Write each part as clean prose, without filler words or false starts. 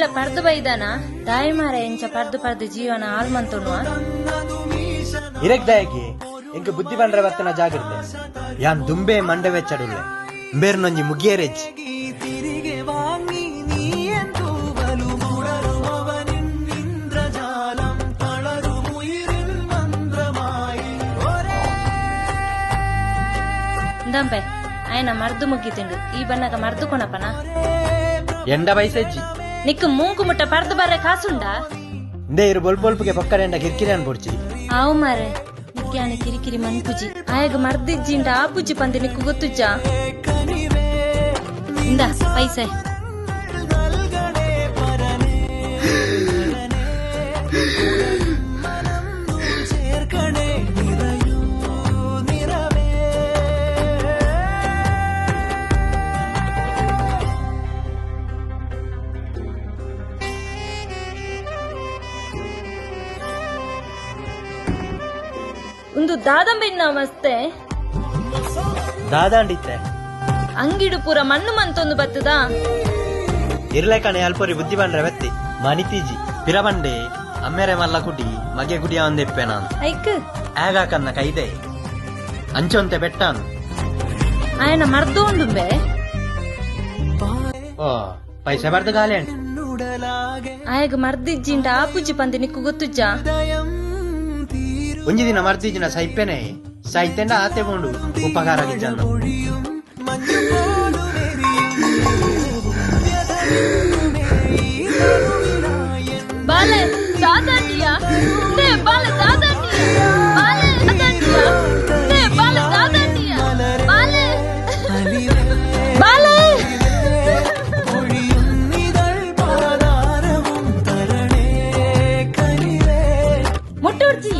ನೀಲ ಪರ್ದು ಬೈದಾನ ದಾಯಿ ಮಾರ ಎಂಚ ಪರ್ದು ಜೀವನ ಆಳ್ಮಂತುಣ್ಣುವ ಇರಗ್ದಾಯಗಿ ಎಂಕ ಬುದ್ಧಿ ಬಂದ್ರೆ ಬತ್ತನ ಜಾಗ್ರತೆ ಯಾನ್ ದುಂಬೆ ಮಂಡೆ ವೆಚ್ಚಡುಲ್ಲೆ ಬೇರ್ನೊಂಜಿ ಮುಗಿಯರೆಜ್ ದಂಪೆ ఆయన మర్దు ముగ్గితిండు ఈ బన్నగ మర్దు కొనపన ఎండ వయసెజ్జి నిక్కు మూంకు ముట్ట పర్దు బర్రె కాసుండా ఇందే ఇరు బొల్బొల్పుಗೆ ಪಕ್ಕಡೆಂಡ ಕಿರಿಕಿರಿ ಅನ್ಪೊಡ್ಚಿ ಆವು ಮಾರೆ ನಿಕ್ಕಾನಿ ಕಿರಿಕಿರಿ ಮನ್ಪುಜಿ ಆಯಗ ಮರ್ದಿಜ್ಜಿಂಡ ಆಪುಜಿ ಪಂದೆ ನಿಕ್ಕು ಗೊತ್ತುಜ್ಜ ಇಂದ ಪೈಸೆ ಒಂದು ದಾದಂಬೆನ್ನ ಮಸ್ತೆ ದಾದಾಂಡಿತ್ತೆ ಅಂಗಿಡು ಪೂರ ಮಣ್ಣು ಮಂತೊಂದು ಬತ್ತದ ಇರ್ಲೇಕಣೆ ಅಲ್ಪರಿ ಬುದ್ಧಿ ಬಂದ್ರೆ ವ್ಯಕ್ತಿ ಮನಿತೀಜಿ ಪಿರಬಂಡೆ ಅಮ್ಮೆರೆ ಮಲ್ಲ ಕುಟಿ ಮಗೆ ಕುಡಿಯ ಒಂದೆಪ್ಪೆ ನಾನು ಐಕ್ ಆಗಾಕನ್ನ ಕೈದೆ ಅಂಚೊಂತೆ ಬೆಟ್ಟಾನು ఆయన మర్దు ఉండుంబే ಓ ಪೈಸೆ ಬರ್ದು ಗಾಲಿ ಅಂಟ ఆయగ మర్దిజ్జిండ ఆపుజి పంది నిక్కు ಗೊತ್ತುಜ್ಜ ಒಂಜಿ ದಿನ ಮರ್ದಿಜಿನ ಸೈಪೆನೆ ಸೈತೆಂಡ ಆತೆಗೊಂಡು ಉಪಕಾರ ಗಿಜ್ಜನ್ನು ಬಾಲೆ ದಾದಾಟಿಯಾ ನೇ ಬಾಲೆ ದಾದಾಟಿಯಾ ಬಾಲೆ ದಾದಾಟಿಯಾ ನೇ ಬಾಲೆ ದಾದಾಟಿಯಾ ಬಾಲೆ ಬಾಲೆ ಮುಟ್ಟುರ್ಜಿ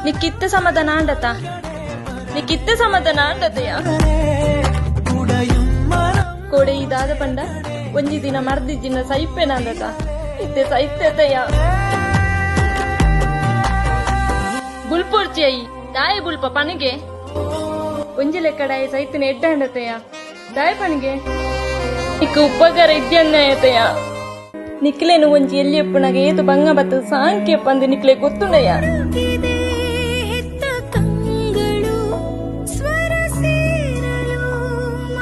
ನಿಕ್ಕಿತ್ತ ಸಮಾಧಾನ ಅಂಡತ ನಿಕ್ಕಿತ್ತ ಸಮಾಧಾನ ಅಂಡತೆಯ ಕೋಡೆ ಇದಾದ ಪಂಡ ಒಂಜಿ ದಿನ ಮರ್ದಿಜ್ಜಿನ ಸೈಪೆನ ಅಂದತ ಇತ್ತೆ ಸೈತ್ಯತೆಯ ಬುಲ್ಪುರ್ಚಿ ಅಯಿ ದಾಯ ಬುಲ್ಪ ಪನಿಗೆ ಒಂಜಿ ಲೆಕ್ಕಡಾಯ ಸೈತಿನ ಎಡ್ಡ ಅಂಡತೆಯ ದಾಯ ಪನಿಗೆ ನಿಕ್ಕ ಉಪಕಾರ ಇದ್ಯನ್ನಯತೆಯ ನಿಕ್ಲೇನು ಒಂಜಿ ಎಲ್ಲಿ ಎಪ್ಪುನಾಗ ಏತು ಬಂಗ ಬತ್ತ ಸಾಂಖ್ಯ ಪಂದು ನಿಕ್ಲೆ ಗೊತ್ತುಂಡಯ್ಯ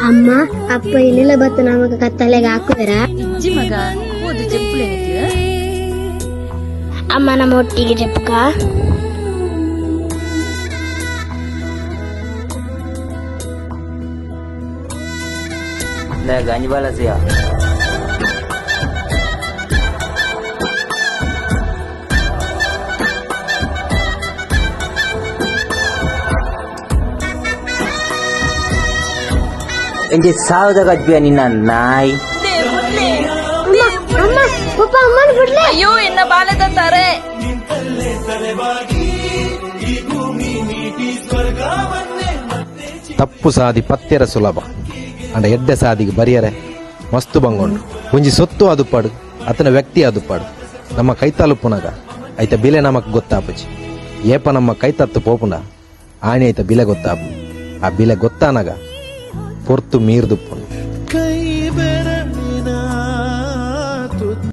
ಅಮ್ಮ ಅಪ್ಪ ಇಲ್ಲೆಲ್ಲ ಬತ್ತ ನಮಗ ಕತ್ತಲೆಗೆ ಹಾಕುವರ ಇಜ್ಜಿ ಮಗ ಓದು ಚೆಪ್ಪುಲೆ ನಿಕ್ಲ ಅಮ್ಮ ನಮ್ಮ ಒಟ್ಟಿಗೆ ಚೆಪ್ಪಕ ganji balas ya. Ini sauda kajian ini nai. ಅಮ್ಮ ಪಪ್ಪ ಅಮ್ಮನ ಬಿಡ್ಲೆ ಅಯ್ಯೋ ಎನ್ನ ಬಾಲದ ತಾರೆ ತಪ್ಪು ಸಾದಿ ಪತ್ತೆರ ಸುಲಭ ಅಂಡ ಎಡ್ಡೆ ಸಾದಿಗೆ ಬರಿಯರೆ ಮಸ್ತು ಬಂಗೊಂಡು ಒಂಜಿ ಸೊತ್ತು ಅದುಪಾಡು ಅತನ ವ್ಯಕ್ತಿ ಅದುಪಾಡು ನಮ್ಮ ಕೈತಲುಪುನಗ ಐತ ಬಿಲೆ ನಮಕ್ ಗೊತ್ತಾಪುಜಿ ಏಪ ನಮ್ಮ ಕೈತತ್ತು ಪೋಪುಂಡ ಆನೆ ಐತ ಬಿಲೆ ಗೊತ್ತಾಪು ಆ ಬಿಲೆ ಗೊತ್ತಾನಗ ಪೊರ್ತು ಮೀರ್ದುಪ್ಪುಂಡು